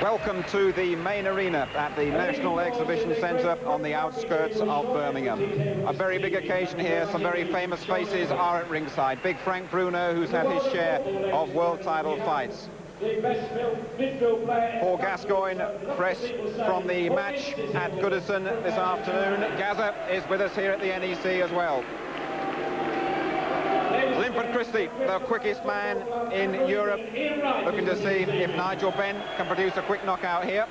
Welcome to the main arena at the National Exhibition Centre on the outskirts of Birmingham. A very big occasion here. Some very famous faces are at ringside. Big Frank Bruno, who's had his share of world title fights. Paul Gascoigne, fresh from the match at Goodison this afternoon. Gazza is with us here at the NEC as well. Linford Christie, the quickest man in Europe, looking to see if Nigel Benn can produce a quick knockout here.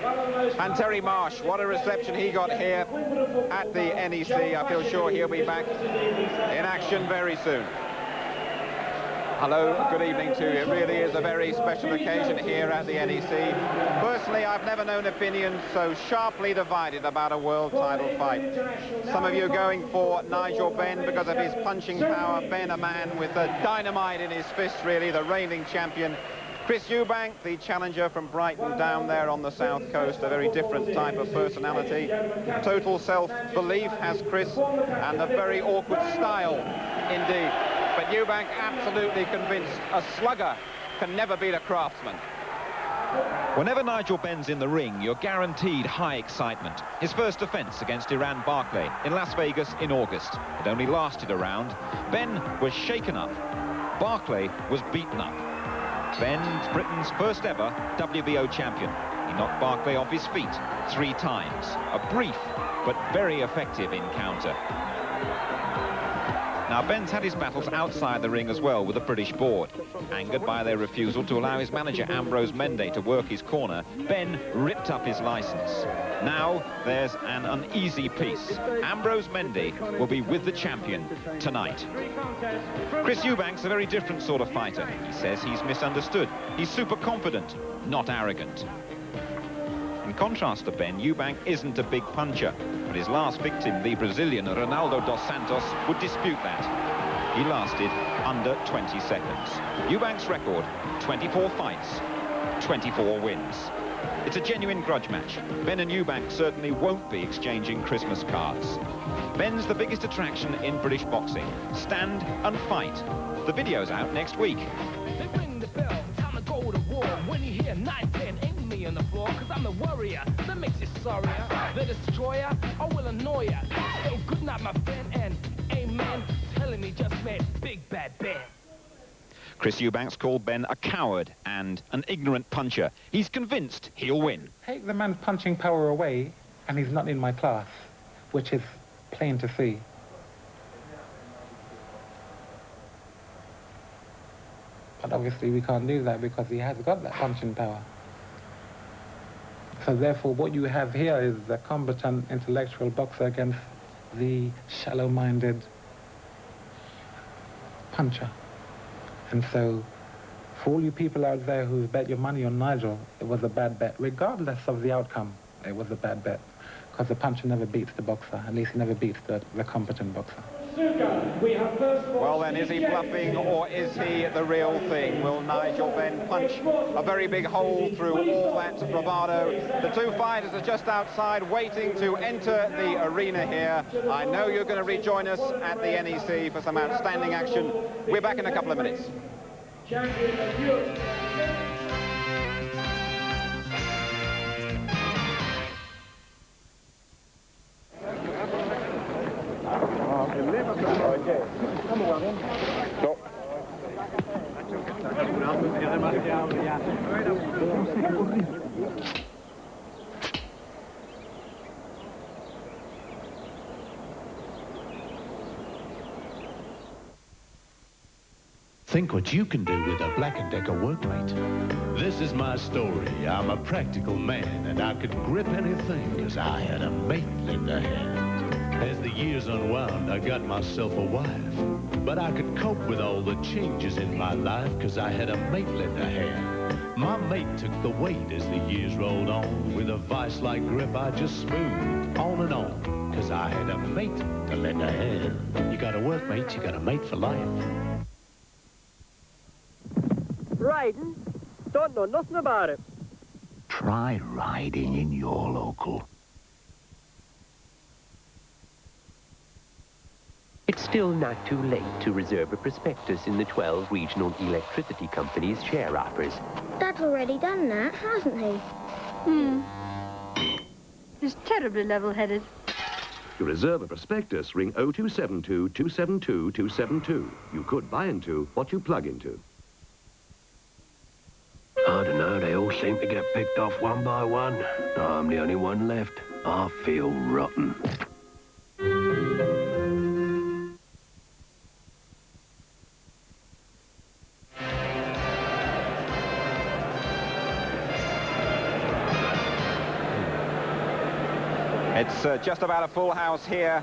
And Terry Marsh, what a reception he got here at the NEC. I feel sure he'll be back in action very soon. Hello, good evening to you. It really is a very special occasion here at the NEC. Personally, I've never known opinions so sharply divided about a world title fight. Some of you going for Nigel Benn because of his punching power. Benn, a man with the dynamite in his fist, really, the reigning champion. Chris Eubank, the challenger from Brighton down there on the south coast, a very different type of personality. Total self-belief has Chris, and a very awkward style indeed. But Eubank absolutely convinced a slugger can never beat a craftsman. Whenever Nigel Benn's in the ring, you're guaranteed high excitement. His first defence against Iran Barclay in Las Vegas in August. It only lasted a round. Benn was shaken up. Barclay was beaten up. Benn's Britain's first ever WBO champion. He knocked Barclay off his feet 3 times. A brief but very effective encounter. Now, Benn's had his battles outside the ring as well with the British board. Angered by their refusal to allow his manager Ambrose Mendy to work his corner, Benn ripped up his licence. Now, there's an uneasy peace. Ambrose Mendy will be with the champion tonight. Chris Eubank's a very different sort of fighter. He says he's misunderstood. He's super confident, not arrogant. In contrast to Benn, Eubank isn't a big puncher, but his last victim, the Brazilian Ronaldo dos Santos, would dispute that. He lasted under 20 seconds. Eubank's record, 24 fights, 24 wins. It's a genuine grudge match. Benn and Eubank certainly won't be exchanging Christmas cards. Benn's the biggest attraction in British boxing. Stand and fight. The video's out next week. They ring the bell, time to go to war. When you hear 9-10, aim me on the floor, cause I'm the warrior that makes you sorrier. The destroyer, I will annoy ya. So good night, my friend, and amen. Telling me just met Big Bad Ben. Chris Eubank's called Benn a coward and an ignorant puncher. He's convinced he'll win. Take the man's punching power away, and he's not in my class, which is plain to see. But obviously we can't do that because he has got that punching power. So therefore what you have here is the competent intellectual boxer against the shallow-minded puncher. And so for all you people out there who bet your money on Nigel, it was a bad bet. Regardless of the outcome, it was a bad bet. Because the puncher never beats the boxer. At least he never beats the competent boxer. Well then, is he bluffing or is he the real thing? Will Nigel Benn punch a very big hole through all that bravado? The two fighters are just outside waiting to enter the arena here. I know you're going to rejoin us at the NEC for some outstanding action. We're back in a couple of minutes. Think what you can do with a Black & Decker workmate. This is my story. I'm a practical man, and I could grip anything because I had a mate in the hand. As the years unwound, I got myself a wife. But I could cope with all the changes in my life because I had a mate lend a hand. My mate took the weight as the years rolled on. With a vice-like grip, I just smoothed on and on because I had a mate to lend a hand. You got a workmate, you got a mate for life. Riding? Don't know nothing about it. Try riding in your local. It's still not too late to reserve a prospectus in the 12 regional electricity companies' share offers. Dad's already done that, hasn't he? He's terribly level-headed. To reserve a prospectus, ring 0272 272 272. You could buy into what you plug into. I don't know, they all seem to get picked off one by one. I'm the only one left. I feel rotten. It's just about a full house here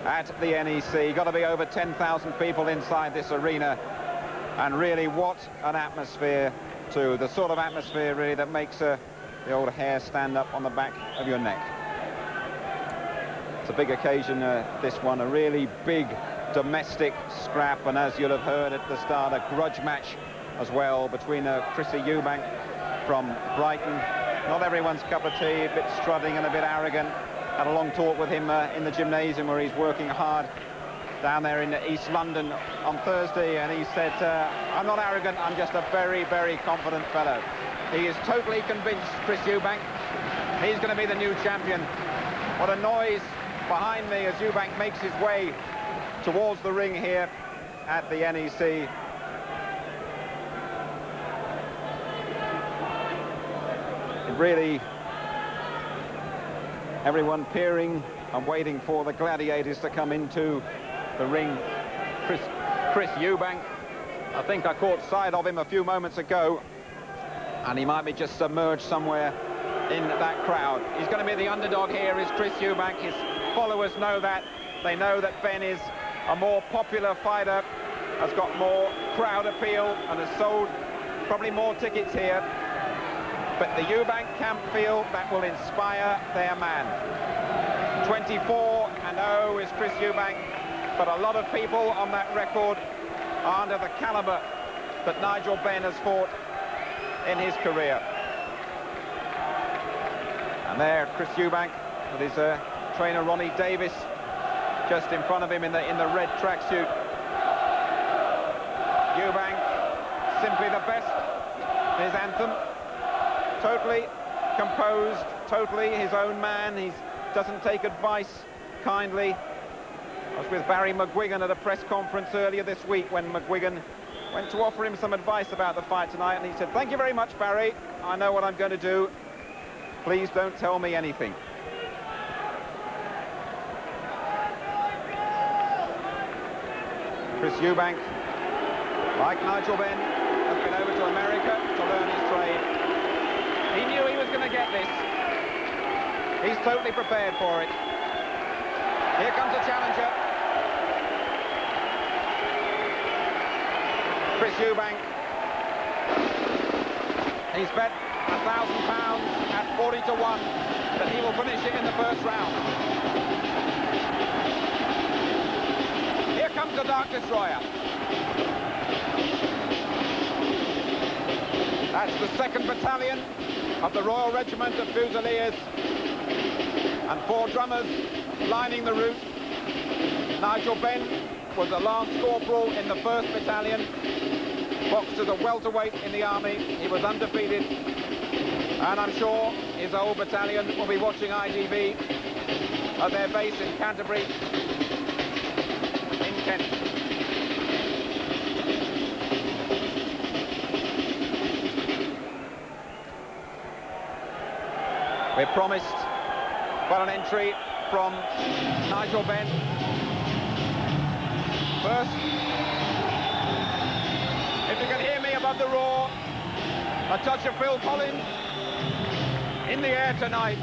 at the NEC. Got to be over 10,000 people inside this arena. And really, what an atmosphere, too. The sort of atmosphere, really, that makes the old hair stand up on the back of your neck. It's a big occasion, this one. A really big domestic scrap. And as you'll have heard at the start, a grudge match as well between Chrissy Eubank from Brighton. Not everyone's cup of tea, a bit strutting and a bit arrogant. Had a long talk with him in the gymnasium where he's working hard down there in East London on Thursday, and he said, I'm not arrogant, I'm just a very, very confident fellow. He is totally convinced, Chris Eubank, he's going to be the new champion. What a noise behind me as Eubank makes his way towards the ring here at the NEC. It really... Everyone peering and waiting for the gladiators to come into the ring. Chris Eubank, I think I caught sight of him a few moments ago, and he might be just submerged somewhere in that crowd. He's going to be the underdog here, is Chris Eubank. His followers know that. They know that Benn is a more popular fighter, has got more crowd appeal, and has sold probably more tickets here. But the Eubank camp feel that will inspire their man. 24-0 is Chris Eubank, but a lot of people on that record are under the caliber that Nigel Benn has fought in his career. And there, Chris Eubank with his trainer Ronnie Davis just in front of him in the red tracksuit. Eubank, simply the best, his anthem. Totally composed, totally his own man. He doesn't take advice kindly. I was with Barry McGuigan at a press conference earlier this week when McGuigan went to offer him some advice about the fight tonight, and he said, "Thank you very much, Barry. I know what I'm going to do. Please don't tell me anything." Chris Eubank, like Nigel Benn, has been over to America to learn his trade. He knew he was going to get this. He's totally prepared for it. Here comes the challenger. Chris Eubank. He's bet £1,000 at 40-1 that he will finish it in the first round. Here comes the Dark Destroyer. That's the 2nd Battalion of the Royal Regiment of Fusiliers, and 4 drummers lining the route. Nigel Benn was a Lance Corporal in the 1st Battalion, boxed as a welterweight in the Army. He was undefeated, and I'm sure his old battalion will be watching ITV at their base in Canterbury, in Kent. We're promised quite an entry from Nigel Benn. First, if you can hear me above the roar, a touch of Phil Collins in the air tonight.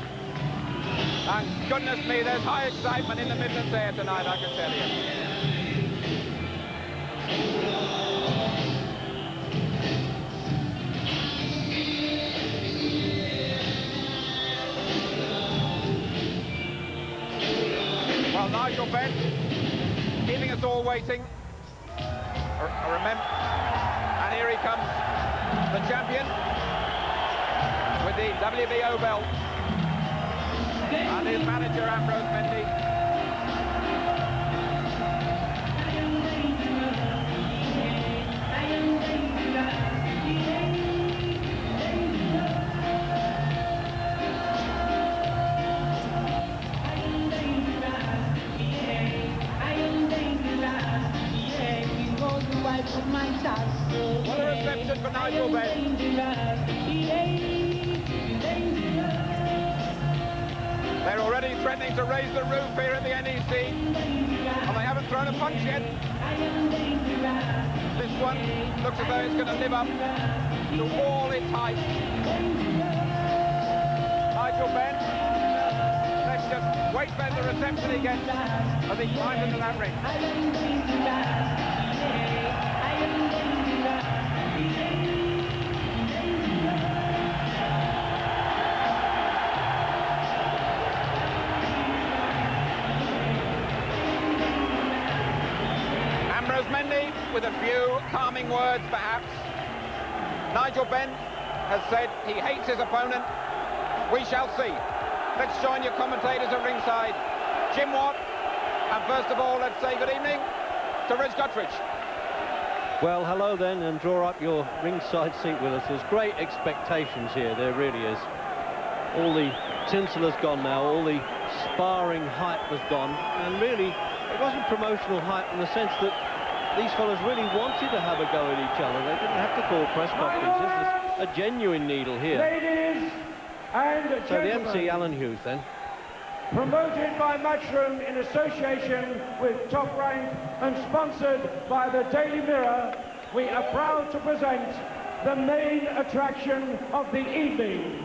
And goodness me, there's high excitement in the Midlands air tonight, I can tell you. Well, Nigel Benn, keeping us all waiting. Remember, and here he comes, the champion, with the WBO belt, and his manager, Ambrose Mendy. What a reception for Nigel Benn. They're already threatening to raise the roof here at the NEC, and they haven't thrown a punch yet. This one looks as though it's going to live up to all its height. Nigel Benn, let's just wait for the reception he gets as he climbs into that ring. With a few calming words, perhaps. Nigel Benn has said he hates his opponent. We shall see. Let's join your commentators at ringside. Jim Watt, and first of all, let's say good evening to Reg Guttridge. Well, hello then, and draw up your ringside seat with us. There's great expectations here, there really is. All the tinsel has gone now, all the sparring hype has gone, and really, it wasn't promotional hype in the sense that these fellas really wanted to have a go at each other. They didn't have to call press conferences. There's a genuine needle here. Ladies and so gentlemen, the MC, Alan Hughes, then. Promoted by Matchroom in association with Top Rank and sponsored by the Daily Mirror, we are proud to present the main attraction of the evening.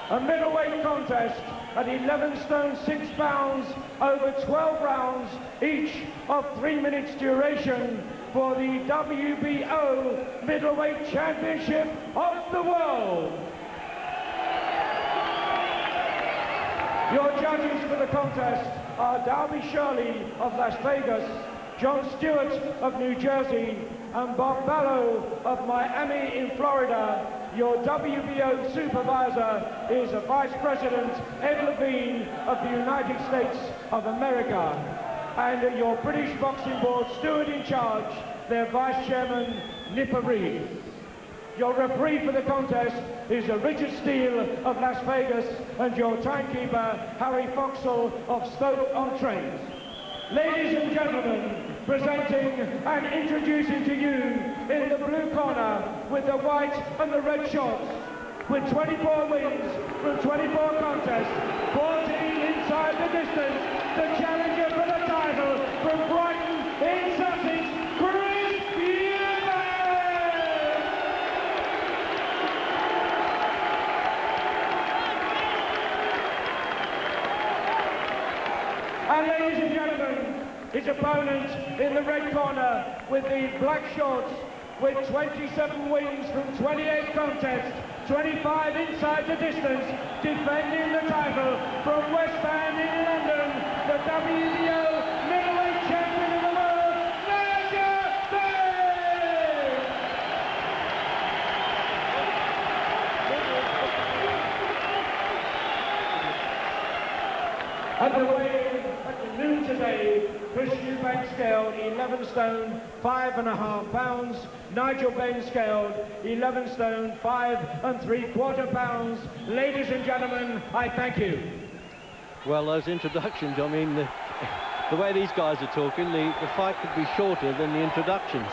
A middleweight contest at 11 stone 6 pounds over 12 rounds, each of 3 minutes duration, for the WBO Middleweight Championship of the World. Your judges for the contest are Darby Shirley of Las Vegas, John Stewart of New Jersey, and Bob Ballo of Miami in Florida. Your WBO supervisor is Vice President Ed Levine of the United States of America. And your British Boxing Board steward in charge, their Vice Chairman, Nipper Reed. Your referee for the contest is Richard Steele of Las Vegas, and your timekeeper, Harry Foxall of Stoke-on-Trent. Ladies and gentlemen, presenting and introducing to you in the blue corner with the white and the red shorts, with 24 wins from 24 contests, 14 inside the distance, the challenger for the title from Brighton in Sussex, Chris Eubank! And ladies and gentlemen, his opponent in the red corner with the black shorts, with 27 wins from 28 contests, 25 inside the distance, defending the title from West End in London, the WBO middleweight champion of the world, Nigel Benn! At the weigh-in at noon today, Chris Eubank scaled 11 stone 5.5 pounds. Nigel Benn scaled 11 stone 5 3/4 pounds. Ladies and gentlemen, I thank you. Well, those introductions, I mean, the way these guys are talking, the fight could be shorter than the introductions.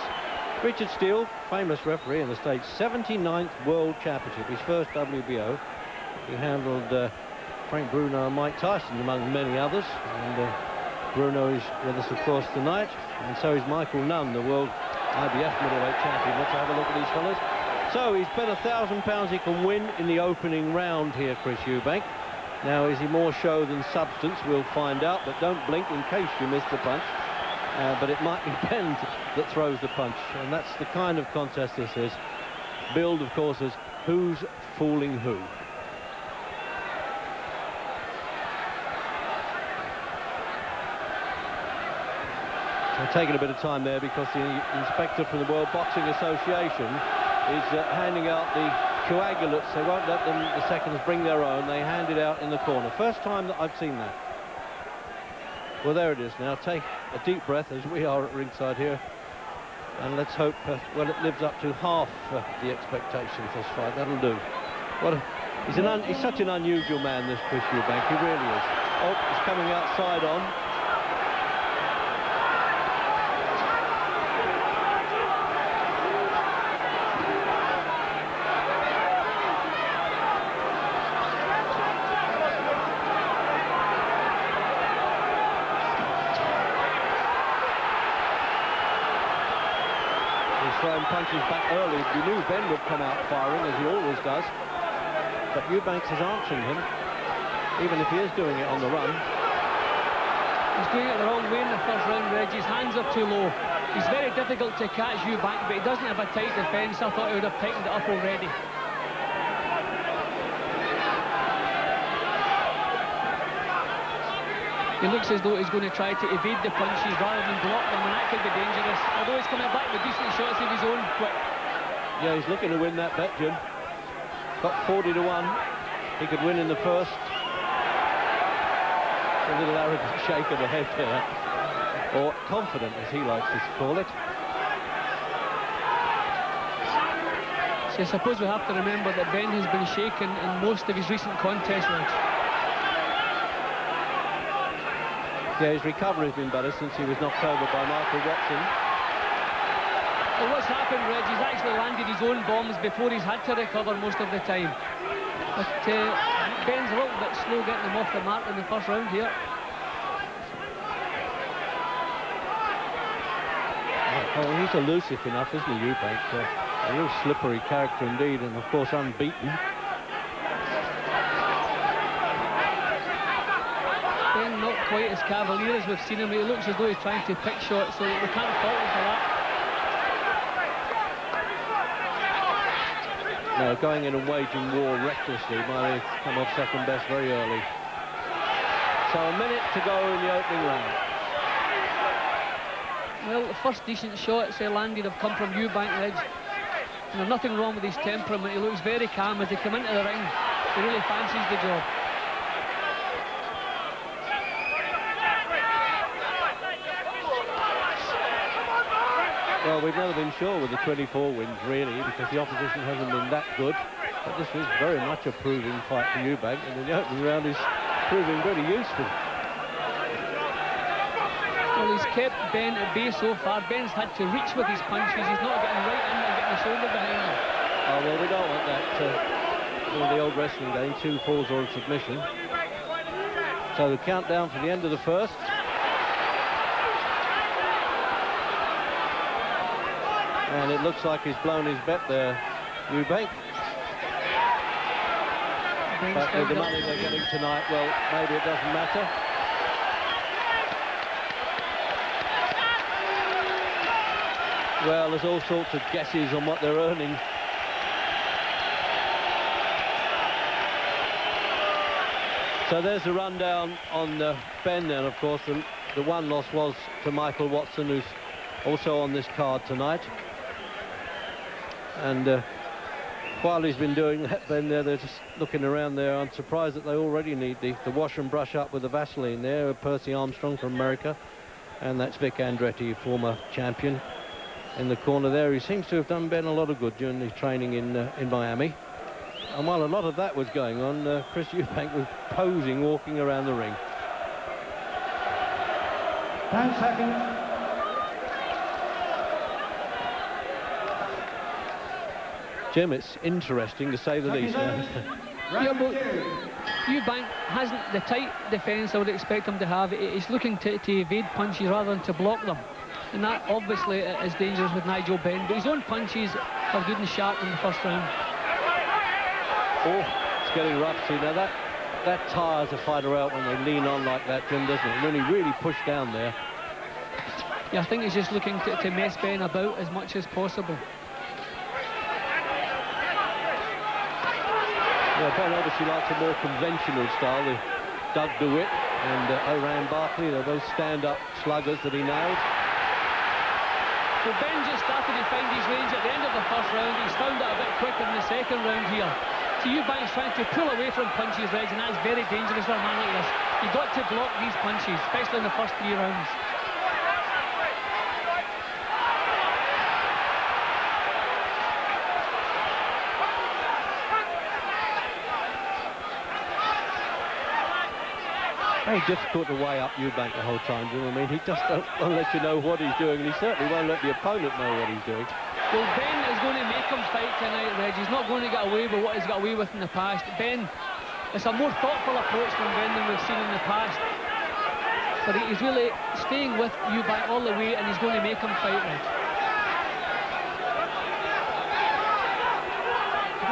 Richard Steele, famous referee in the States, 79th World Championship, his first WBO. He handled Frank Bruno and Mike Tyson, among many others. And Bruno is with us, of course, tonight. And so is Michael Nunn, the world IBF middleweight champion. Let's have a look at these fellas. So he's bet £1,000 he can win in the opening round here, Chris Eubank. Now, is he more show than substance? We'll find out, but don't blink in case you miss the punch. But it might be Benn that throws the punch, and that's the kind of contest this is. Billed, of course, as who's fooling who. So taking a bit of time there because the inspector from the World Boxing Association is handing out the coagulates. They won't let them, the seconds, bring their own. They hand it out in the corner. First time that I've seen that. Well, there it is now. Take a deep breath, as we are at ringside here. And let's hope, well, it lives up to half the expectations this fight. That'll do. He's such an unusual man, this Chris Eubank. He really is. Oh, he's coming outside on. punches back early. We knew Benn would come out firing, as he always does. But Eubank is answering him, even if he is doing it on the run. He's doing it the wrong way in the first round, Reg. His hands are too low. He's very difficult to catch Eubank, but he doesn't have a tight defence. I thought he would have tightened it up already. He looks as though he's going to try to evade the punches rather than block them, and that could be dangerous. Although he's coming back with decent shots of his own. Quick. Yeah, he's looking to win that bet, Jim. Got 40 to 1. He could win in the first. A little arrogant shake of the head there. Or confident, as he likes to call it. So I suppose we have to remember that Benn has been shaken in most of his recent contests. Yeah, his recovery has been better since he was knocked over by Michael Watson. Well, what's happened, Reg, he's actually landed his own bombs before he's had to recover most of the time. But Benn's a little bit slow getting them off the mark in the first round here. Oh, he's elusive enough, isn't he, Eubank? A real slippery character indeed, and of course unbeaten. Benn not quite as cavalier as we've seen him. He looks as though he's trying to pick shots, so we can't fault him for that. No, going in and waging war recklessly might have come off second best very early. So a minute to go in the opening round. Well, the first decent shots he landed have come from Eubank, Reg. And there's nothing wrong with his temperament. He looks very calm as he come into the ring. He really fancies the job. Well, we've never been sure with the 24 wins, really, because the opposition hasn't been that good. But this is very much a proving fight for Eubank, and the opening round is proving very useful. Well, he's kept Benn at bay so far. Benn's had to reach with his punches. He's not getting right in and getting the shoulder behind him. Oh, well, we don't want that. The old wrestling game, 2 falls or a submission. So the countdown for the end of the first. And it looks like he's blown his bet there, Eubank. But with the money they're getting tonight, well, maybe it doesn't matter. Well, there's all sorts of guesses on what they're earning. So there's the rundown on Benn then, of course. The one loss was to Michael Watson, who's also on this card tonight. And while he's been doing that, Benn there, they're just looking around there. I'm surprised that they already need the wash and brush up with the Vaseline there. Percy Armstrong from America. And that's Vic Andretti, former champion. In the corner there, he seems to have done Benn a lot of good during his training in Miami. And while a lot of that was going on, Chris Eubank was posing, walking around the ring. 10 seconds. Jim, it's interesting to say the least. Yeah, but Eubank hasn't the tight defence I would expect him to have. He's looking to evade punches rather than to block them. And that obviously is dangerous with Nigel Benn, but his own punches are good and sharp in the first round. Oh, it's getting rough. See, now that tires a fighter out when they lean on like that, Jim, doesn't it? When he really pushed down there. Yeah, I think he's just looking to mess Benn about as much as possible. Yeah, Benn obviously likes a more conventional style. The Doug DeWitt and Oran Barkley, they're both stand-up sluggers that he nailed. So Benn just started to find his range at the end of the first round. He's found it a bit quicker in the second round here. So Eubank's trying to pull away from punches, Reg, and that's very dangerous for a man like this. You've got to block these punches, especially in the first 3 rounds. Very difficult to weigh up Eubank the whole time, do you know what I mean? He just won't let you know what he's doing, and he certainly won't let the opponent know what he's doing. Well, Benn is going to make him fight tonight, Reg. He's not going to get away with what he's got away with in the past. Benn, it's a more thoughtful approach from Benn than we've seen in the past. But he's really staying with Eubank all the way, and he's going to make him fight, Reg.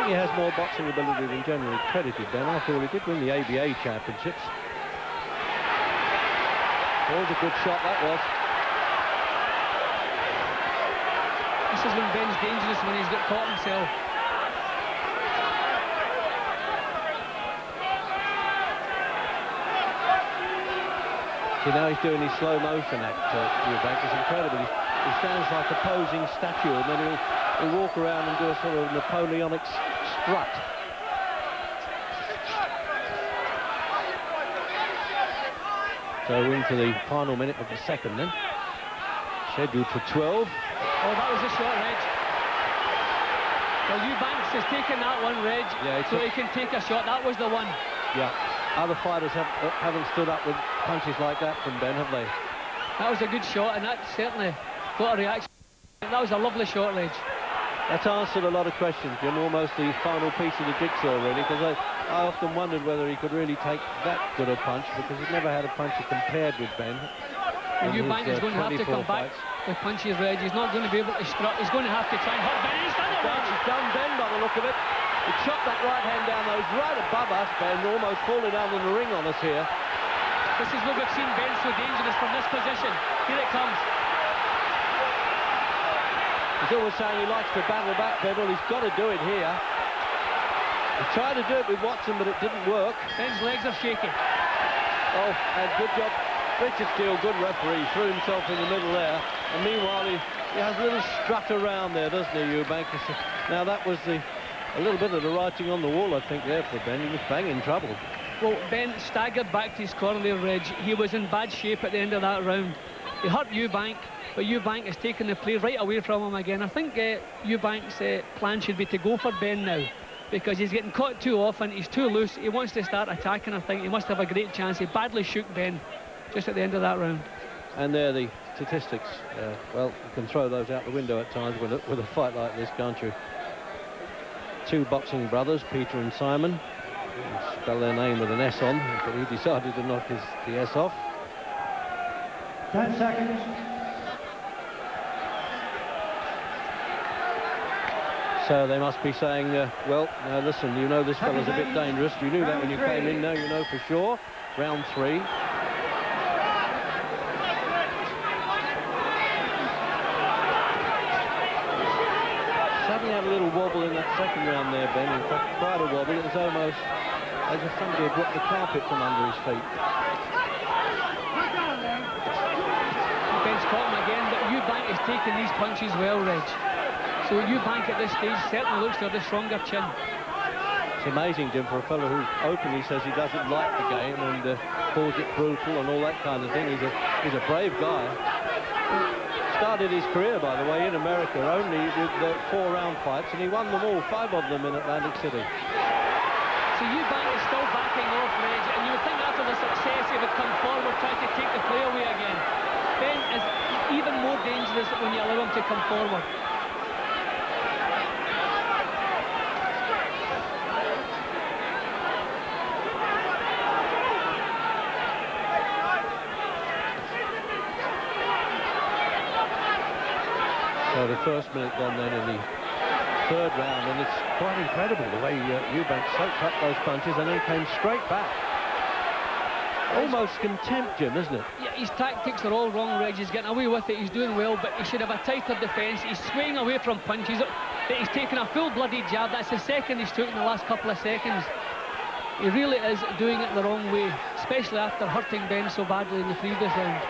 he has more boxing ability than generally credited, Ben. After all, he did win the ABA championships. Oh, a good shot that was. This is when Ben's dangerous, when he's got caught himself. See, now he's doing his slow motion act, Eubank. It's incredible. He stands like a posing statue, and then he'll walk around and do a sort of Napoleonic strut. So into the final minute of the second then. Scheduled for 12. Oh, that was a shot, Reg. Well, Eubanks has taken that one, Reg, so he can take a shot. That was the one. Yeah. Other fighters haven't stood up with punches like that from Ben, have they? That was a good shot, and that certainly got a reaction. That was a lovely shot, Reg. That's answered a lot of questions, Jim. Almost the final piece of the jigsaw, really, because I often wondered whether he could really take that good a punch, because he's never had a puncher compared with Ben. Eubank is going to have to come back with punches, Reg. He's not going to be able to strut. He's going to have to try and hurt Ben. He's done it, Reg. He's done Ben by the look of it. He shot that right hand down those right above us, Ben, almost falling down in the ring on us here. This is where we've seen Ben so dangerous from this position. Here it comes. He's always saying he likes to battle back, Ben. Well, he's got to do it here. He tried to do it with Watson, but it didn't work. Ben's legs are shaky. Oh, and good job. Richard Steele, good referee, threw himself in the middle there. And meanwhile, he has a little strut around there, doesn't he, Eubank? Now, that was a little bit of the writing on the wall, I think, there for Ben. He was bang in trouble. Well, Ben staggered back to his corner there, Reg. He was in bad shape at the end of that round. He hurt Eubank, but Eubank has taken the play right away from him again. I think Eubank's plan should be to go for Ben now, because he's getting caught too often. He's too loose. He wants to start attacking. I think he must have a great chance. He badly shook Ben just at the end of that round. And there the statistics. Well, you can throw those out the window at times with a fight like this, can't you? Two boxing brothers, Peter and Simon. Spell their name with an S on, but he decided to knock the S off. 10 seconds. So they must be saying, well, now listen, you know this fella's a bit dangerous. You knew that when you came in, now you know for sure. Round 3. Suddenly had a little wobble in that second round there, Ben. In fact, quite a wobble. It was almost as if somebody had dropped the carpet from under his feet. Ben's caught him again, but Eubank is taking these punches well, Reg. So Eubank at this stage certainly looks to have the stronger chin. It's amazing, Jim, for a fellow who openly says he doesn't like the game and calls it brutal and all that kind of thing. He's a brave guy. Started his career, by the way, in America only with 4-round fights, and he won them all, 5 of them in Atlantic City. So Eubank is still backing off, Reg, and you would think after the success he would come forward, try to take the play away again. Ben is even more dangerous when you allow him to come forward. So the first minute gone then in the third round, and it's quite incredible the way Eubank soaked up those punches and then came straight back. Almost contempt, Jim, isn't it? Yeah, his tactics are all wrong, Reg. He's getting away with it, he's doing well, but he should have a tighter defence. He's swaying away from punches, but he's taken a full-blooded jab. That's the second he's took in the last couple of seconds. He really is doing it the wrong way, especially after hurting Ben so badly in the previous round.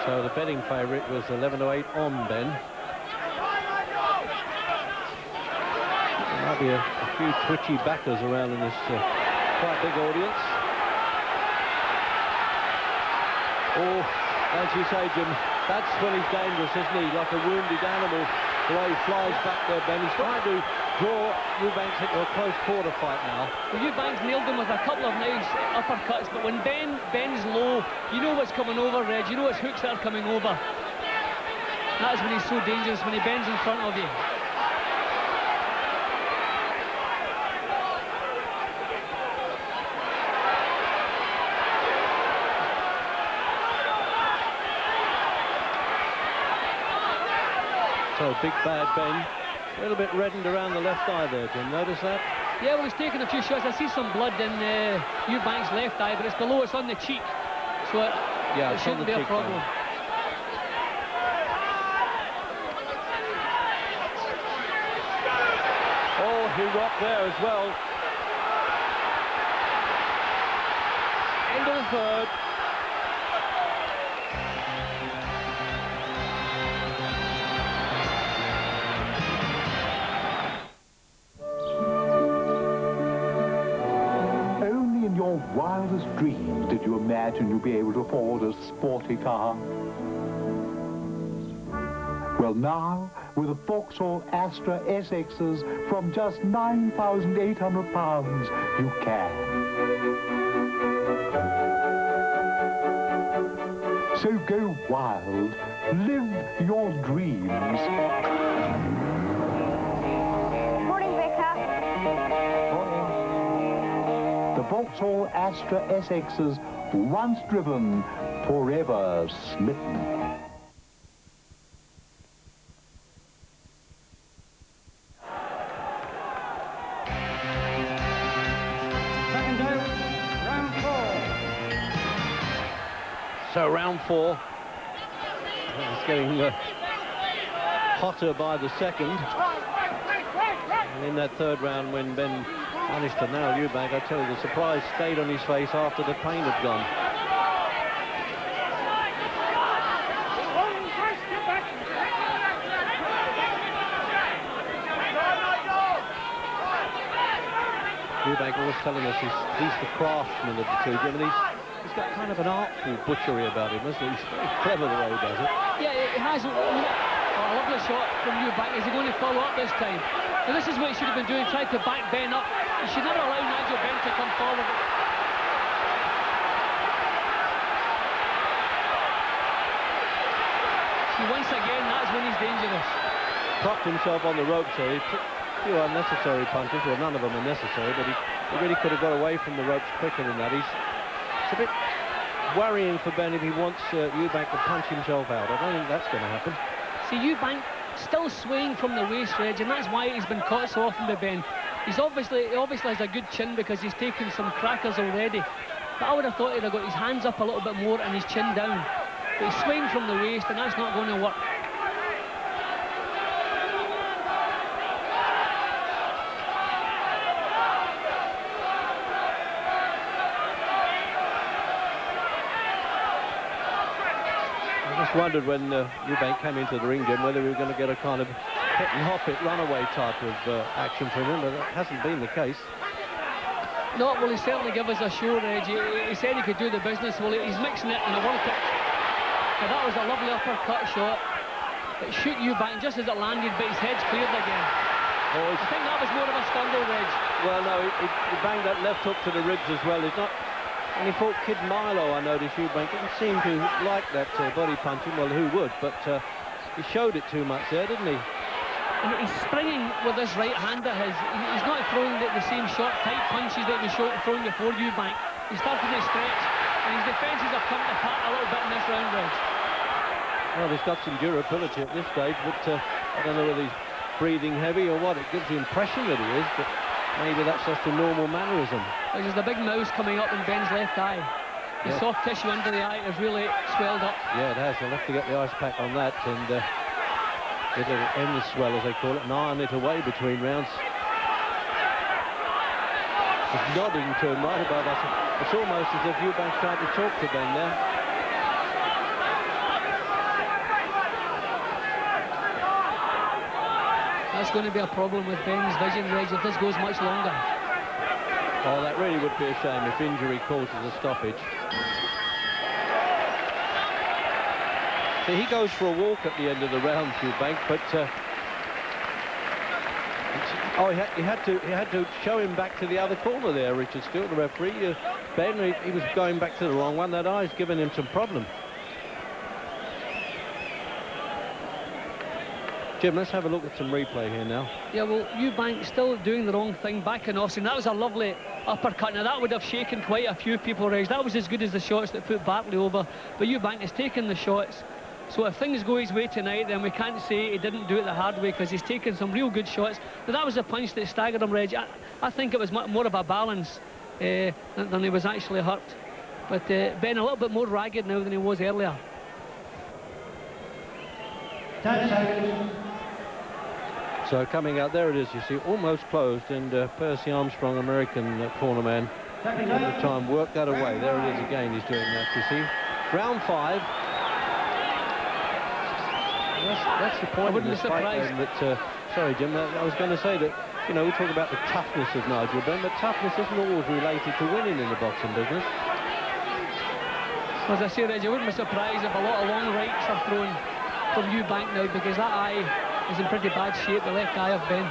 So the betting favourite was 11-8 on Ben. There might be a few twitchy backers around in this quite big audience. Oh, as you say, Jim, that's when he's dangerous, isn't he? Like a wounded animal, the way he flies back there, Ben. He's trying to draw Eubanks into a close quarter fight now. Well, Eubanks nailed him with a couple of nice uppercuts, but when Ben's low, you know what's coming over, Reg. You know it's hooks that are coming over. That's when he's so dangerous, when he bends in front of you. Oh, big bad Ben. A little bit reddened around the left eye there, Jim. Notice that? Yeah, well, he's taken a few shots. I see some blood in Eubank's left eye, but it's below, it's on the cheek. So it shouldn't be a problem. Oh, he rocked there as well. End of the third. Only in your wildest dreams did you imagine you'd be able to afford a sporty car. Well, now, with the Vauxhall Astra SXs from just £9,800, you can. So go wild, live your dreams. Morning, Vicar. The Vauxhall Astra SXs, once driven, forever smitten. So round 4. It's getting hotter by the second. And in that third round, when Ben managed to nail Eubank, I tell you, the surprise stayed on his face after the pain had gone. Eubank always telling us he's the craftsman of the two. I mean, he's got kind of an artful butchery about him, isn't he? He's very clever the way he does it. Yeah, it has. Oh, a lovely shot from Eubank. Is he going to follow up this time? Now, this is what he should have been doing, tried to back Ben up. He should never allow Nigel Benn to come forward. See, once again, that's when he's dangerous. Propped himself on the rope, so he took a few unnecessary punches. Well, none of them are necessary, but he really could have got away from the ropes quicker than that. It's a bit worrying for Ben if he wants Eubank to punch himself out. I don't think that's going to happen. See, Eubank still swaying from the waist, Reg, and that's why he's been caught so often by Ben. He obviously has a good chin because he's taken some crackers already. But I would have thought he'd have got his hands up a little bit more and his chin down. But he's swaying from the waist, and that's not going to work. I just wondered when Eubank came into the ring, Jim, whether we were going to get a kind of hit and hop it, runaway type of action from him, but that hasn't been the case. No, well, he certainly gave us a show, Reg. He said he could do the business. Well, he's mixing it in a world cup. Now, that was a lovely uppercut shot. It shoot Eubank just as it landed, but his head's cleared again. Oh, I think that was more of a stumble, Reg. Well, no, he banged that left hook to the ribs as well. He's not... And he fought Kid Milo, I noticed. Eubank didn't seem to like that body punching. Well, who would? But he showed it too much there, didn't he? And he's springing with his right hand at his. He's not throwing the same short, tight punches that he was throwing before Eubank. He's starting to stretch, and his defences have come to part a little bit in this round, Reg. Well, he's got some durability at this stage, but I don't know whether he's breathing heavy or what. It gives the impression that he is, but maybe that's just a normal mannerism. There's the big mouse coming up in Ben's left eye. The soft tissue under the eye has really swelled up. Yeah, it has. I'll have to get the ice pack on that and it'll end the swell, as they call it, and iron it away between rounds. He's nodding to him right above us. It's almost as if Eubank's trying to talk to Ben there. That's going to be a problem with Ben's vision, Reg, if this goes much longer. Oh, that really would be a shame if injury causes a stoppage. So he goes for a walk at the end of the round, Eubank, but he had to show him back to the other corner there, Richard Stewart, the referee. Ben, he was going back to the wrong one. That eye's given him some problem. Jim, let's have a look at some replay here now. Yeah, well, Eubank still doing the wrong thing, backing off, and that was a lovely uppercut. Now, that would have shaken quite a few people, Reg. That was as good as the shots that put Bartley over, but Eubank has taken the shots, So if things go his way tonight, then we can't say he didn't do it the hard way, because he's taken some real good shots. But that was a punch that staggered him, Reg. I think it was more of a balance than he was actually hurt. But Ben a little bit more ragged now than he was earlier. 10 seconds. So coming out, there it is, you see, almost closed, and Percy Armstrong, American cornerman, at the time worked that away. There it is again, he's doing that, you see. Round 5. That's the point of this fight, then, that, sorry, Jim, I was going to say that, you know, we talk about the toughness of Nigel Benn, but toughness isn't always related to winning in the boxing business. As I say, Reg, I wouldn't be surprised if a lot of long rights are thrown from Eubank now, because that eye is in pretty bad shape, the left eye of Ben.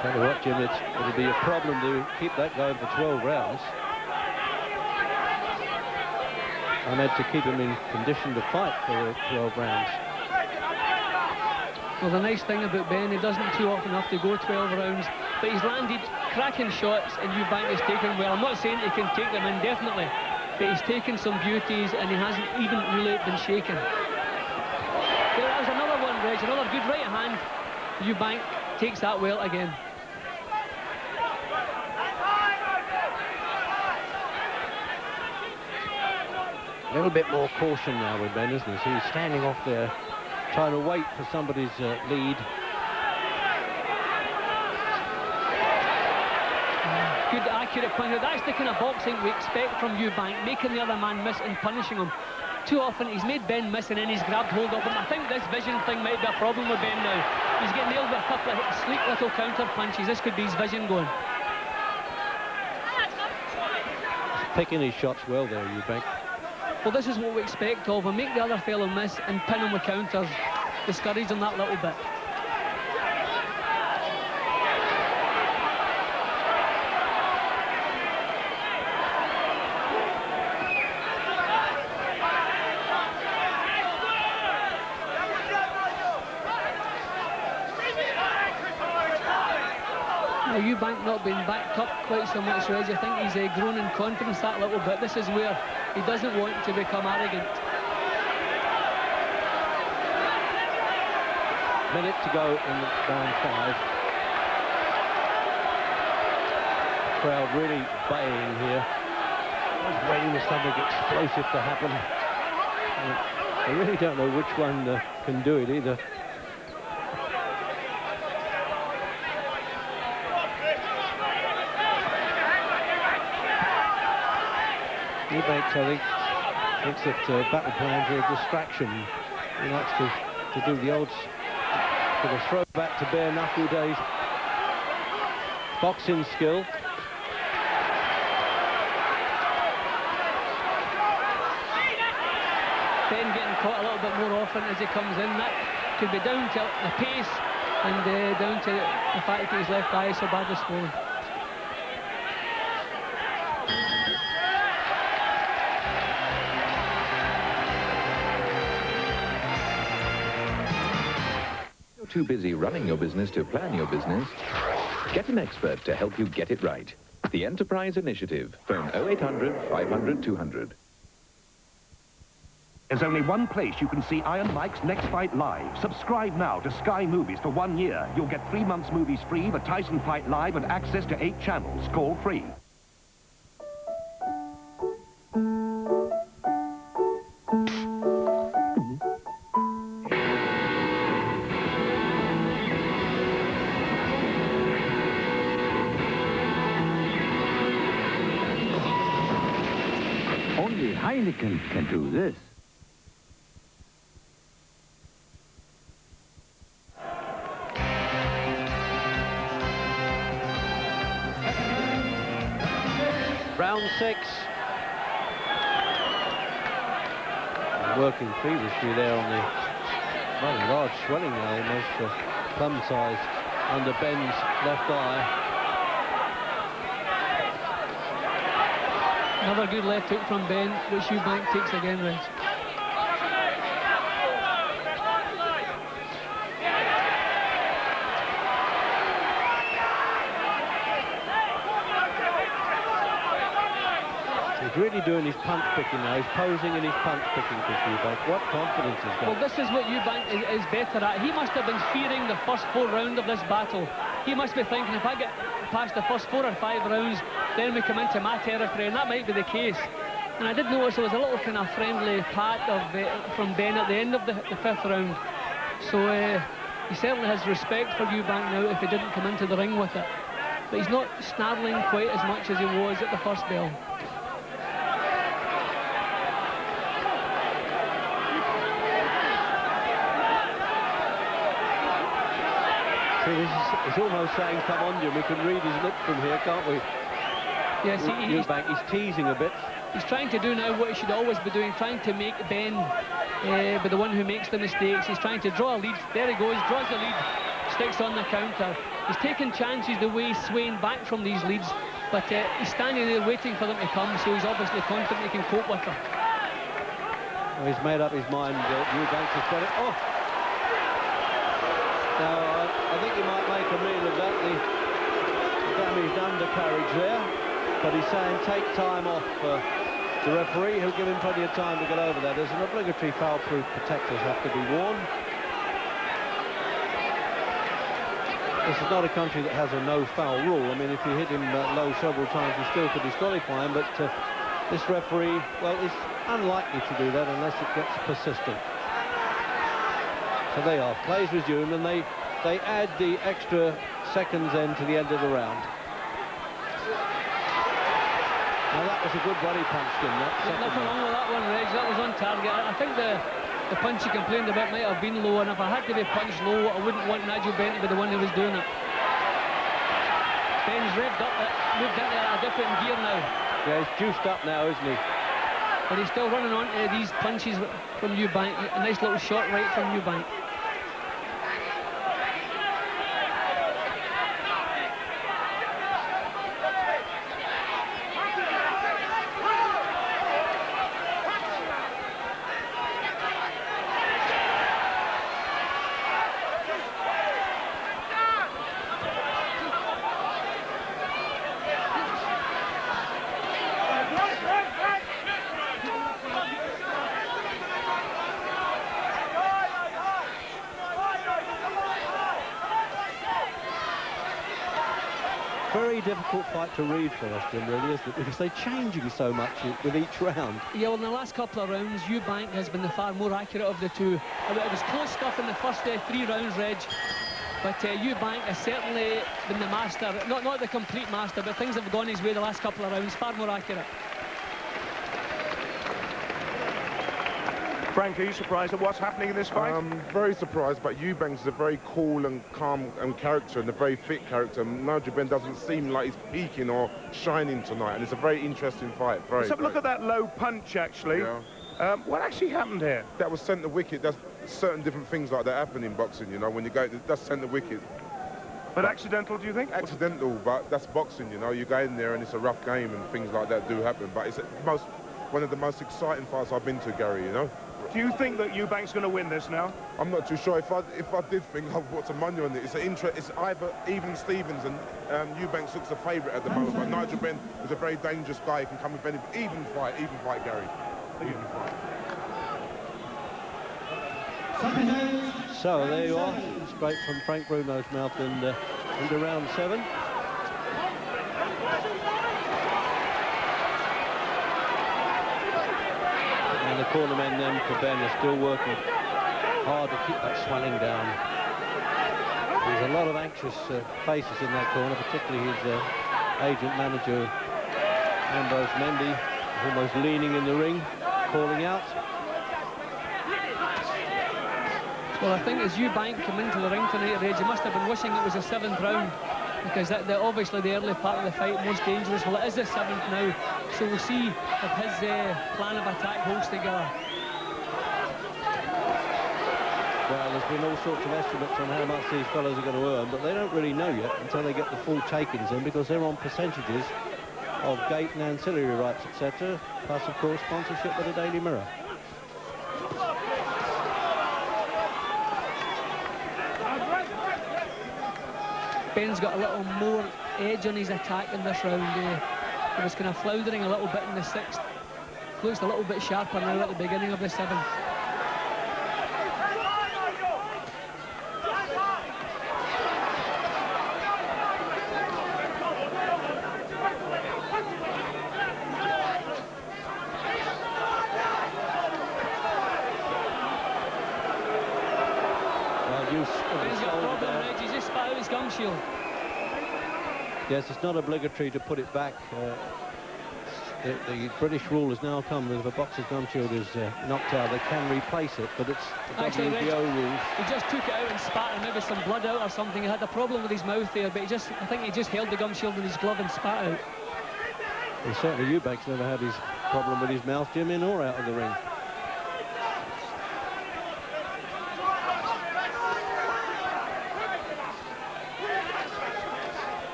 Tell you what, Jim, it'll be a problem to keep that going for 12 rounds. I meant to keep him in condition to fight for the 12 rounds. Well, the nice thing about Ben, he doesn't too often have to go 12 rounds, but he's landed cracking shots, and Eubank has taken well. I'm not saying he can take them indefinitely, but he's taken some beauties, and he hasn't even really been shaken. There was another one, Reg, another good right hand. Eubank takes that well again. A little bit more caution now with Ben, isn't he? So he's standing off there, trying to wait for somebody's lead. Good, accurate punch. That's the kind of boxing we expect from Eubank, making the other man miss and punishing him. Too often he's made Ben miss and then he's grabbed hold of him. I think this vision thing might be a problem with Ben now. He's getting nailed with a couple of sleek little counter punches. This could be his vision going. Picking his shots well there, Eubank. Well, this is what we expect of him. Make the other fellow miss and pin him with counters. Discourage him that little bit. Now, Eubank not being backed up quite so much, Reg. I think he's grown in confidence that little bit. This is where he doesn't want to become arrogant. Minute to go in round 5. Crowd really baying here. Just waiting for something explosive to happen. I really don't know which one can do it either. Eubank, I think, thinks that battle plans are a distraction. He likes to do the old sort of throwback to bare knuckle days. Boxing skill. Ben getting caught a little bit more often as he comes in. That could be down to the pace and down to the fact that his left eye is so badly swollen. Too busy running your business to plan your business? Get an expert to help you get it right. The Enterprise Initiative. Phone 0800 500 200. There's only one place you can see Iron Mike's next fight live. Subscribe now to Sky Movies for 1 year. You'll get 3 months movies free, the Tyson fight live, and access to 8 channels. Call free. Only Heineken can do this. Round 6. Working feverishly there on the rather large swelling now, almost plum-sized under Benn's left eye. Another good left hook from Ben, which Eubank takes again, Reg. He's really doing his punch picking now. He's posing and he's punch picking, Chris Eubank. What confidence he's got. Well, this is what Eubank is better at. He must have been fearing the first 4 rounds of this battle. He must be thinking, if I get past the first 4 or 5 rounds, then we come into my territory, and that might be the case. And I did notice there was a little kind of friendly pat from Benn at the end of the 5th round. So he certainly has respect for Eubank now if he didn't come into the ring with it. But he's not snarling quite as much as he was at the first bell. See, it's almost saying, come on, Jim. We can read his lips from here, can't we? Yes, Eubank, he's teasing a bit. He's trying to do now what he should always be doing, trying to make Benn be the one who makes the mistakes. He's trying to draw a lead. There he goes, draws the lead, sticks on the counter. He's taking chances the way he's swaying back from these leads, but he's standing there waiting for them to come, so he's obviously confident he can cope with them. Well, he's made up his mind. Eubank has got it. Oh! Now, I think he might make a meal of that, the damaged undercarriage there. But he's saying take time off. The referee, who'll give him plenty of time to get over that. There's an obligatory foul-proof protectors have to be worn. This is not a country that has a no-foul rule. I mean, if you hit him low several times, you still could disqualify him. But this referee, well, is unlikely to do that unless it gets persistent. So they are. Plays resumed, and they add the extra seconds then to the end of the round. Now that was a good body punch, didn't it? Nothing wrong with that one, Reg. That was on target. I think the punch he complained about might have been low, and if I had to be punched low, I wouldn't want Nigel Benn to be the one who was doing it. Benn's revved up, moved into a different gear now. Yeah, he's juiced up now, isn't he? But he's still running on to these punches from Eubank. A nice little shot right from Eubank. Very difficult fight to read for us, Jim, really, isn't it? Because they're changing so much with each round. Yeah, well, in the last couple of rounds, Eubank has been the far more accurate of the two. It was close stuff in the first 3 rounds, Reg. But Eubank has certainly been the master. Not the complete master, but things have gone his way the last couple of rounds. Far more accurate. Frank, are you surprised at what's happening in this fight? I'm very surprised, but Eubank is a very cool and calm character and a very fit character. Nigel Benn doesn't seem like he's peaking or shining tonight, and it's a very interesting fight. Let's have a look at that low punch, actually. Yeah. What actually happened here? That was centre wicket. There's certain different things like that happen in boxing, you know, when you go, that's centre wicket. But accidental, do you think? Accidental, but that's boxing, you know. You go in there and it's a rough game and things like that do happen, but it's one of the most exciting fights I've been to, Gary, you know. Do you think that Eubank's going to win this now? I'm not too sure. If I did think, I'd put some money on it. It's either even Stevens and Eubank looks a favourite at the moment. But Nigel Benn is a very dangerous guy. He can come with any even fight, Gary. Even fight. So there you are, straight from Frank Bruno's mouth into round 7. And the cornermen then for Benn are still working hard to keep that swelling down. There's a lot of anxious faces in that corner, particularly his agent manager Ambrose Mendy, almost leaning in the ring, calling out. Well, I think as Eubank came into the ring tonight, Reg, he must have been wishing it was a 7th round, because obviously the early part of the fight most dangerous. Well, it is the 7th now, so we'll see if his plan of attack holds together. Well, there's been all sorts of estimates on how much these fellows are going to earn, but they don't really know yet until they get the full take-ins in, because they're on percentages of gate and ancillary rights, etc., plus, of course, sponsorship with the Daily Mirror. Benn's got a little more edge on his attack in this round. He was kind of floundering a little bit in the 6th. Looks a little bit sharper now at the beginning of the 7th. He just spat out his gum shield. Yes, it's not obligatory to put it back. The British rule has now come that if a boxer's gum shield is knocked out, they can replace it, but it's the Actually, WBO rules. He just took it out and spat and maybe some blood out or something. He had a problem with his mouth there, but I think he just held the gum shield in his glove and spat out. And certainly Eubank's never had his problem with his mouth, Jim, in or out of the ring.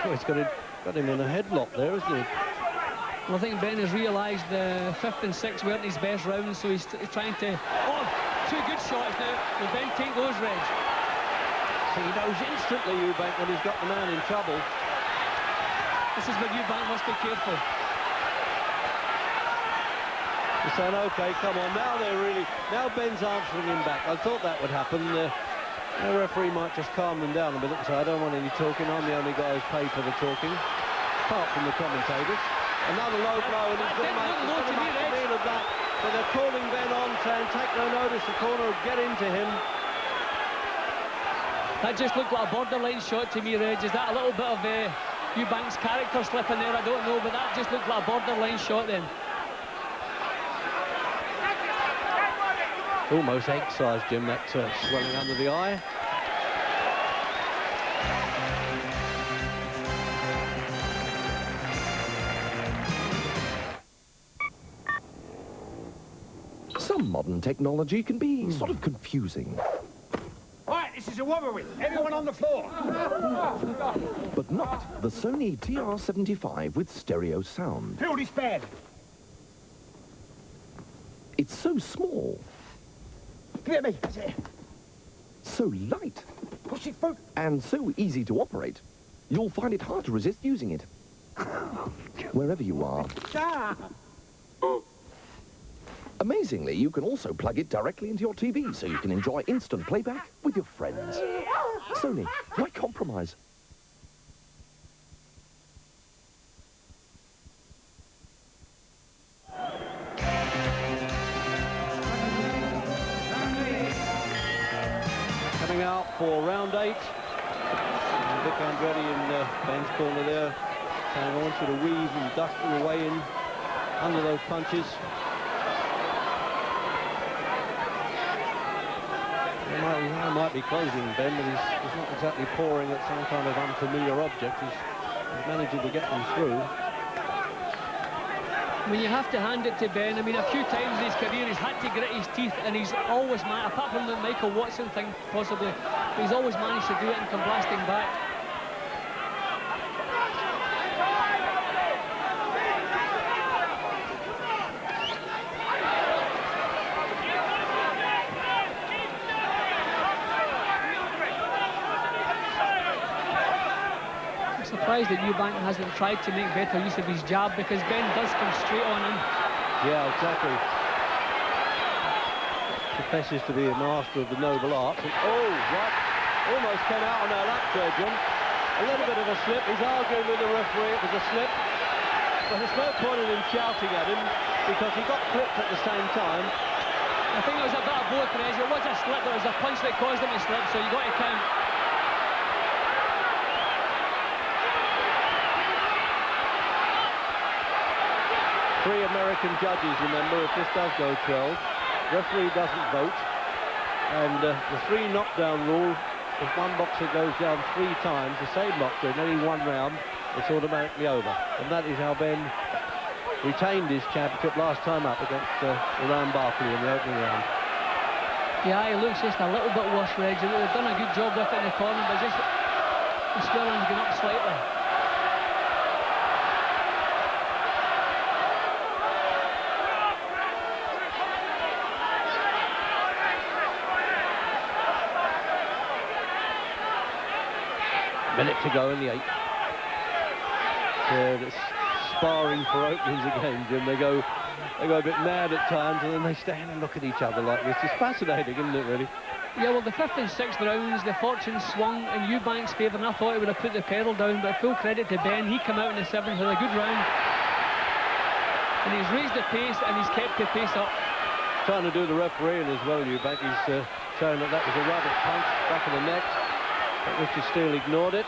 Oh, he's got him in a headlock there, isn't he? Well, I think Ben has realised the 5th and 6th weren't his best rounds, so he's trying to... Oh, 2 good shots now. Will Ben take those, Reg? So he knows instantly, Eubank, when he's got the man in trouble. This is where Eubank must be careful. He's saying, OK, come on, now Ben's answering him back. I thought that would happen. The referee might just calm them down a bit and say, I don't want any talking, I'm the only guy who's paid for the talking, apart from the commentators. Another low blow, and he's going to make a deal of that. So they're calling Ben on, saying, take no notice, the corner will get into him. That just looked like a borderline shot to me, Reg. Is that a little bit of Eubank's character slip in there? I don't know, but that just looked like a borderline shot then. Almost egg-sized, Jim, that swelling under the eye. Some modern technology can be sort of confusing. Right, this is a wobble. Everyone on the floor. But not the Sony TR-75 with stereo sound. Field is bad. It's so small. Give me. That's it. So light. Push it through. And so easy to operate. You'll find it hard to resist using it. Wherever you are. Amazingly, you can also plug it directly into your TV so you can enjoy instant playback with your friends. Sony, why compromise? Coming out for round 8. And Vic Andretti in Ben's corner there, saying, I want you to weave and duck your way in under those punches. He might be closing Ben, but he's not exactly pouring at some kind of unfamiliar object. He's managing to get them through. I mean, you have to hand it to Ben. I mean, a few times in his career he's had to grit his teeth, and he's always managed, apart from the Michael Watson thing possibly, but he's always managed to do it and come blasting back. Surprised that Eubank hasn't tried to make better use of his jab, because Ben does come straight on in. Yeah, exactly. Professes to be a master of the noble arts. And, oh, right. Almost came out on our lap there, Jim. A little bit of a slip. He's arguing with the referee. It was a slip. But there's no point in him shouting at him, because he got clipped at the same time. I think it was a bit of both, Reg. It was a slip, but it was a punch that caused him to slip, so you got to count. Three American judges, remember, if this does go 12. Referee doesn't vote. And the 3 knockdown rule, if one boxer goes down 3 times, the same boxer in any one round, it's automatically over. And that is how Ben retained his championship last time up against Iran Barkley in the opening round. Yeah, he looks just a little bit worse, Reg. They've done a good job with it in the corner, but just the swelling's gone up slightly. Minute to go in the 8th. that's sparring for openings again, Jim. They go a bit mad at times, and then they stand and look at each other like this. It's fascinating, isn't it, really? Yeah, well, the 5th and 6th rounds, the fortune swung in Eubank's favour, and I thought he would have put the pedal down, but full credit to Ben. He came out in the 7th with a good round, and he's raised the pace, and he's kept the pace up. Trying to do the refereeing as well, Eubank. He's showing that was a rubber punch, back of the neck, but Richard Steele ignored it.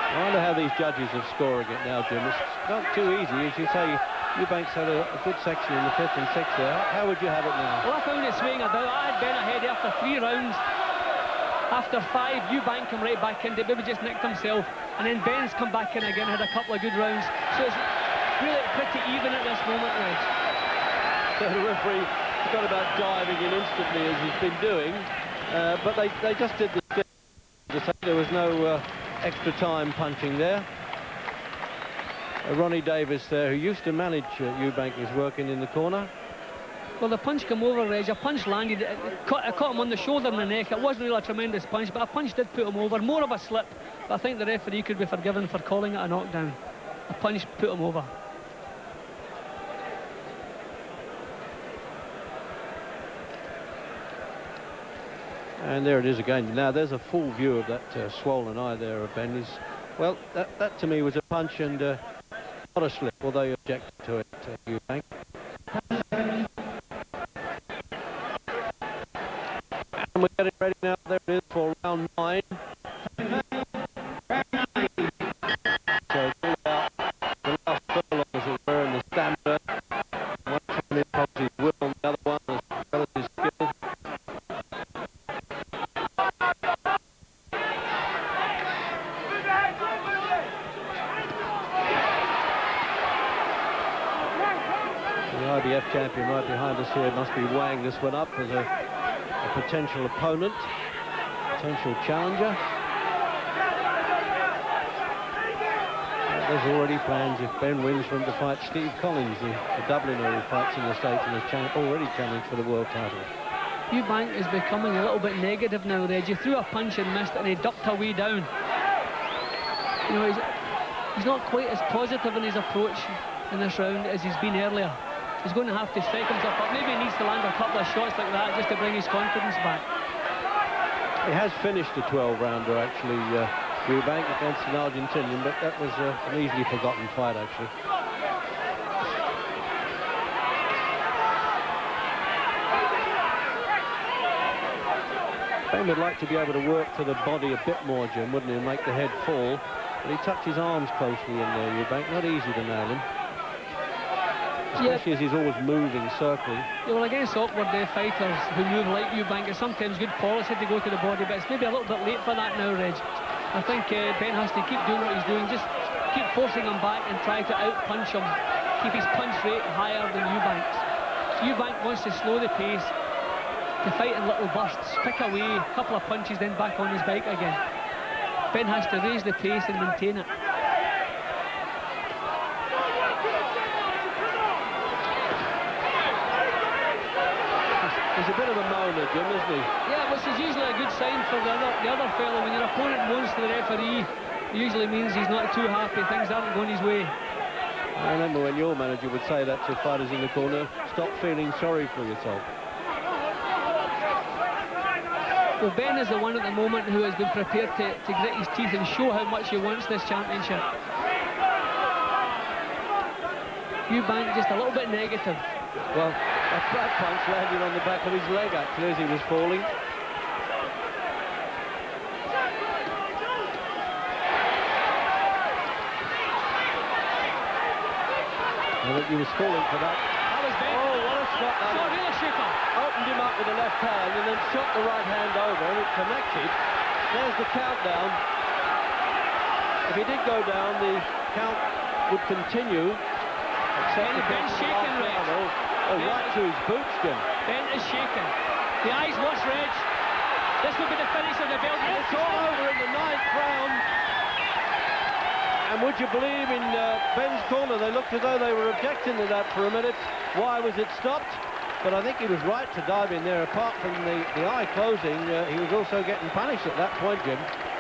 I wonder how these judges are scoring it now, Jim. It's not too easy. As you say, Eubank's had a good section in the 5th and 6th there. How would you have it now? Well, I found it swaying about. I had Ben ahead after 3 rounds. After 5, Eubank came right back in. Maybe just nicked himself. And then Ben's come back in again, had a couple of good rounds. So it's really pretty even at this moment, Reg. So the referee forgot about diving in instantly as he's been doing. But they just did the... There was no... extra time punching there. Ronnie Davis there, who used to manage Eubank, is working in the corner. Well, the punch came over, Reg. A punch landed. It caught him on the shoulder and the neck. It wasn't really a tremendous punch, but a punch did put him over. More of a slip. But I think the referee could be forgiven for calling it a knockdown. A punch put him over. And there it is again. Now, there's a full view of that swollen eye there of Benn. Well, that to me was a punch and not a slip, although you objected to it, Eubank. And we're getting ready now. There it is for round 9. So, all out the last furlong, as it were, in the stamina. One man imposed his will on the other one, as well as his skill. IBF champion right behind us here must be weighing this one up as a potential opponent, potential challenger. There's already plans if Ben wins for him to fight Steve Collins, the Dubliner who fights in the States and has already challenged for the world title. Eubank is becoming a little bit negative now, Reg. He threw a punch and missed it, and he ducked away down. You know, he's not quite as positive in his approach in this round as he's been earlier. He's going to have to strike himself up. Maybe he needs to land a couple of shots like that just to bring his confidence back. He has finished a 12-rounder, actually, Eubank against an Argentinian, but that was an easily forgotten fight, actually. Ben would like to be able to work to the body a bit more, Jim, wouldn't he, and make the head fall. But he tucked his arms closely in there, Eubank. Not easy to nail him. Especially as he's always moving, circling. Yeah, well, against awkward fighters who move like Eubank, it's sometimes good policy to go to the body, but it's maybe a little bit late for that now, Reg. I think Ben has to keep doing what he's doing, just keep forcing him back and try to out-punch him, keep his punch rate higher than Eubank's. Eubank wants to slow the pace, to fight in little bursts, pick away, a couple of punches, then back on his bike again. Ben has to raise the pace and maintain it. He's a bit of a moaner, Jim, isn't he? Yeah, which is usually a good sign for the other fellow. When your opponent moans to the referee, it usually means he's not too happy, things aren't going his way. I remember when your manager would say that to fighters in the corner, stop feeling sorry for yourself. Well, Ben is the one at the moment who has been prepared to grit his teeth and show how much he wants this championship. Eubank just a little bit negative. Well, that punch landed on the back of his leg, actually, as he was falling. I think he was falling for that. That was Ben. Oh, what a shot that So is. really shaker. Opened him up with the left hand and then shot the right hand over, and it connected. There's the countdown. If he did go down, the count would continue. Ben's shaking, Reg. Oh, right to his boots, Jim. Ben is shaking. The eyes watch, Reg. This will be the finish of the belt. It's all over in the 9th round. And would you believe, in Ben's corner, they looked as though they were objecting to that for a minute. Why was it stopped? but I think he was right to dive in there. Apart from the eye closing, he was also getting punished at that point, Jim.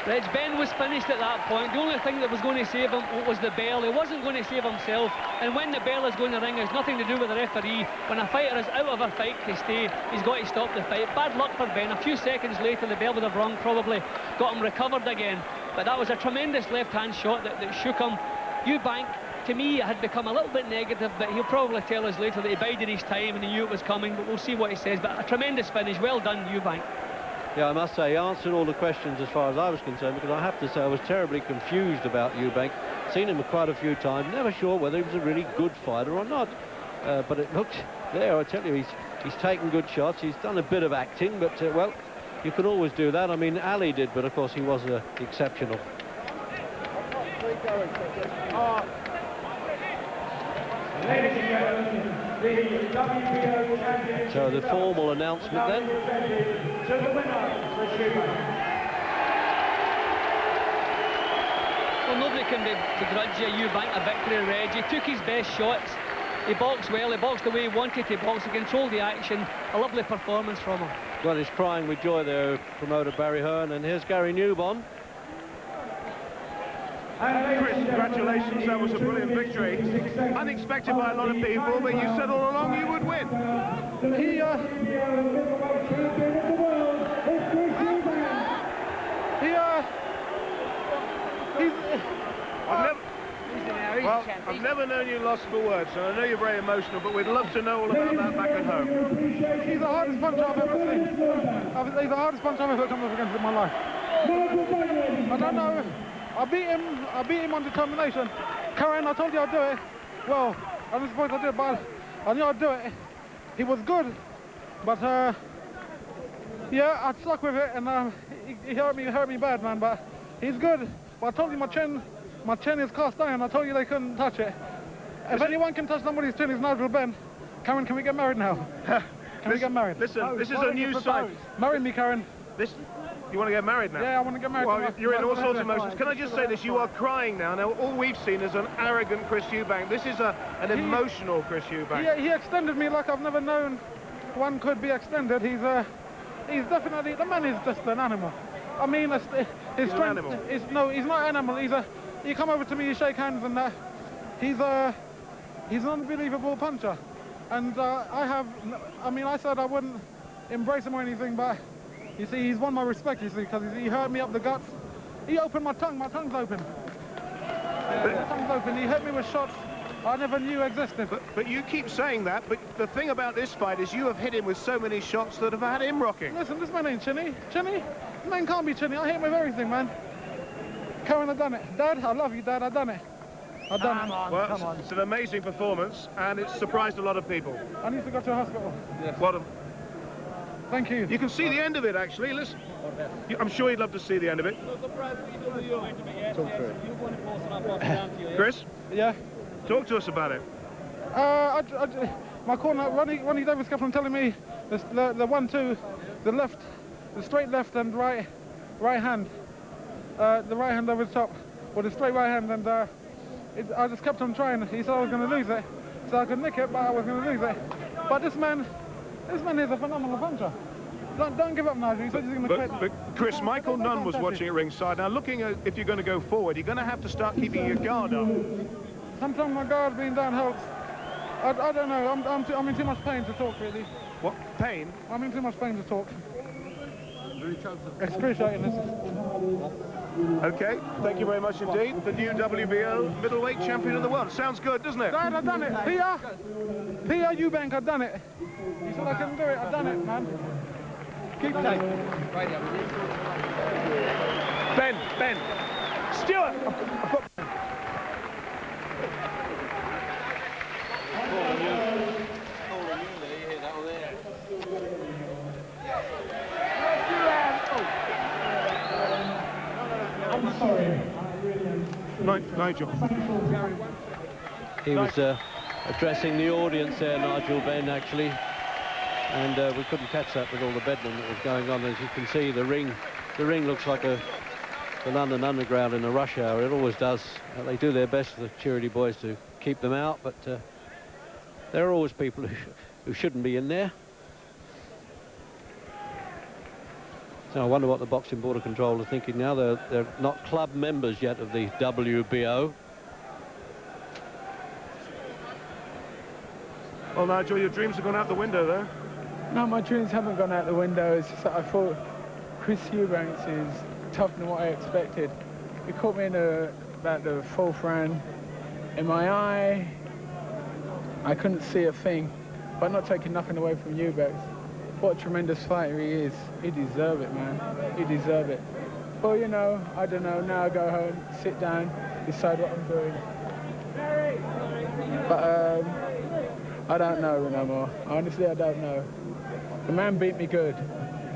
Reg, Benn was finished at that point. The only thing that was going to save him was the bell. He wasn't going to save himself, and when the bell is going to ring, it's nothing to do with the referee. When a fighter is out of a fight to stay, he's got to stop the fight. Bad luck for Benn. A few seconds later, the bell would have rung, probably got him recovered again. But that was a tremendous left-hand shot that shook him. Eubank, to me, had become a little bit negative, but he'll probably tell us later that he bided his time and he knew it was coming, but we'll see what he says. But a tremendous finish. Well done, Eubank. Yeah, I must say, he answered all the questions as far as I was concerned, because I have to say I was terribly confused about Eubank. Seen him quite a few times, never sure whether he was a really good fighter or not. But it looked there, I tell you, he's taken good shots. He's done a bit of acting, but, well, you can always do that. I mean, Ali did, but of course he was exceptional. Ladies and gentlemen, the WBO champion. So the formal announcement then. To the winner, Chris Eubank. Well, nobody can begrudge Eubank a victory, Reg. He took his best shots. He boxed well. He boxed the way he wanted to box. He controlled the action. A lovely performance from him. Well, he's crying with joy there, promoter Barry Hearn, and here's Gary Newbon. Chris, congratulations, that was a brilliant victory. Unexpected by a lot of people, but you said all along you would win. I've never known you lost for words, and I know you're very emotional, but we'd love to know all about that back at home. He's the hardest puncher I've ever seen. He's the hardest puncher I've ever come up against in my life. I don't know. I beat him on determination. Karen, I told you I'd do it. Well, I wasn't supposed to do it, but I knew I'd do it. He was good, but yeah, I stuck with it, and he hurt me bad, man. But he's good. But I told you my chin is cast iron. I told you they couldn't touch it. If anyone can touch somebody's chin, it's Nigel Benn. Karen, can we get married now? Can we get married? Listen, this is a new site. Marry me, Karen. You want to get married now? Yeah, I want to get married. Well, you're in all sorts of emotions. Can I just say this? You are crying now. Now, all we've seen is an arrogant Chris Eubank. This is an emotional Chris Eubank. Yeah, he extended me like I've never known one could be extended. He's definitely, the man is just an animal. I mean, his strength. No, he's not an animal. You come over to me, you shake hands, and he's an unbelievable puncher. And I said I wouldn't embrace him or anything, but you see, he's won my respect, you see, because he hurt me up the guts. He opened my tongue. My tongue's open. My tongue's open. He hit me with shots I never knew existed. But you keep saying that, but the thing about this fight is you have hit him with so many shots that have had him rocking. Listen, this man ain't chinny. Chinny? This man can't be chinny. I hit him with everything, man. Karen, I've done it. Dad, I love you, Dad. I've done it. I've done it. Well, come on. It's an amazing performance, and it's surprised a lot of people. I need to go to a hospital. Yes. Well, thank you. You can see the end of it, actually. Listen. I'm sure you'd love to see the end of it. Chris? Yeah? Talk to us about it. My corner, Ronnie Davis kept on telling me the 1-2, the left, the straight left and right hand. The right hand over the top, with the straight right hand, and I just kept on trying. He said I was going to lose it, so I could nick it, but I was going to lose it. But this man is a phenomenal puncher. Don't give up, Nigel. He said he's going to quit. But Chris, Michael Nunn was watching at ringside. Now, looking at if you're going to go forward, you're going to have to start keeping your guard up. Sometimes my guard being down helps. I don't know. I'm in too much pain to talk, really. What? Pain? I'm in too much pain to talk. Excruciating this. Okay, thank you very much indeed. The new WBO middleweight champion of the world. Sounds good, doesn't it? Dad, I've done it. Peter Eubank, I've done it. He said I couldn't do it. I've done it, man. Keep tight. Ben. Stuart! I'm sorry. Nigel. He was addressing the audience there, Nigel Benn, actually. And we couldn't catch that with all the bedlam that was going on. As you can see, the ring looks like the London Underground in a rush hour. It always does. They do their best, the charity boys, to keep them out, but there are always people who shouldn't be in there. So I wonder what the Boxing Board of Control are thinking now. They're not club members yet of the WBO. Well, Nigel, your dreams have gone out the window there. No, my dreams haven't gone out the window. It's just that I thought Chris Eubank is tougher than what I expected. He caught me in about the 4th round. In my eye, I couldn't see a thing, but not taking nothing away from Eubank. What a tremendous fighter he is. He deserves it, man. He deserves it. Well, you know, I don't know. Now I go home, sit down, decide what I'm doing. But I don't know no more. Honestly, I don't know. The man beat me good,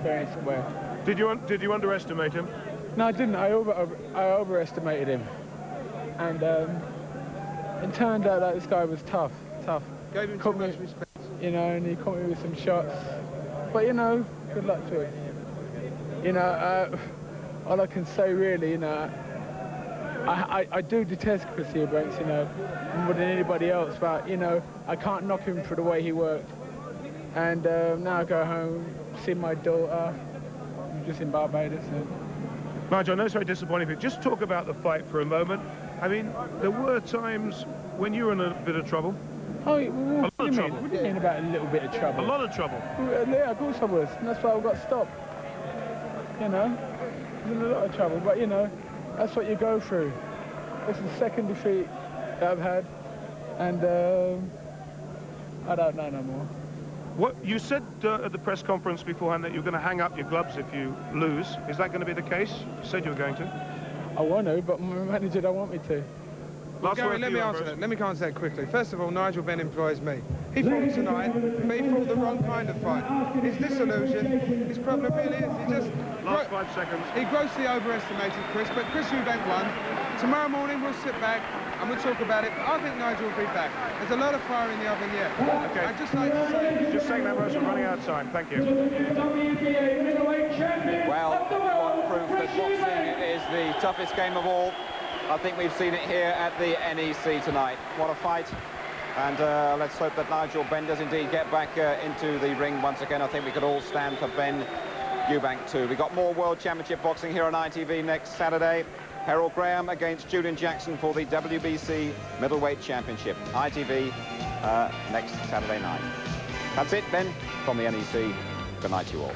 fair and square. Did you underestimate him? No, I didn't. I overestimated him, and it turned out that this guy was tough. Gave him too much respect. You know, and he caught me with some shots. But you know, good luck to him. You know, all I can say really, you know, I do detest Chris Eubank, you know, more than anybody else. But you know, I can't knock him for the way he worked. And now I go home, see my daughter. I'm just in Barbados. Nigel, I know it's very disappointing, but just talk about the fight for a moment. I mean, there were times when you were in a bit of trouble. Oh, what do you mean? What do you mean about a little bit of trouble? A lot of trouble. Yeah, of course I was. And that's why I got stopped. You know, I was in a lot of trouble. But, you know, that's what you go through. This is the second defeat that I've had. And I don't know no more. What you said at the press conference beforehand that you're going to hang up your gloves if you lose. Is that going to be the case? You said you were going to. I want to, but my manager don't want me to. Well, Gary, let me answer that. Let me answer that quickly. First of all, Nigel Benn employs me. He fought tonight, but he fought the wrong kind of fight. His disillusion, his problem really is he just... Last 5 seconds. He grossly overestimated Chris, but Chris Eubank won. Tomorrow morning we'll sit back and we'll talk about it, but I think Nigel will be back. There's a lot of fire in the oven yet. Okay. I'd just like to say... Just saying that, Rose, we're running out of time. Thank you. Well, what proof that boxing is the toughest game of all. I think we've seen it here at the NEC tonight. What a fight. And let's hope that Nigel Benn does indeed get back into the ring once again. I think we could all stand for Ben Eubank too. We've got more World Championship boxing here on ITV next Saturday. Harold Graham against Julian Jackson for the WBC Middleweight Championship. ITV next Saturday night. That's it then from the NEC. Good night to you all.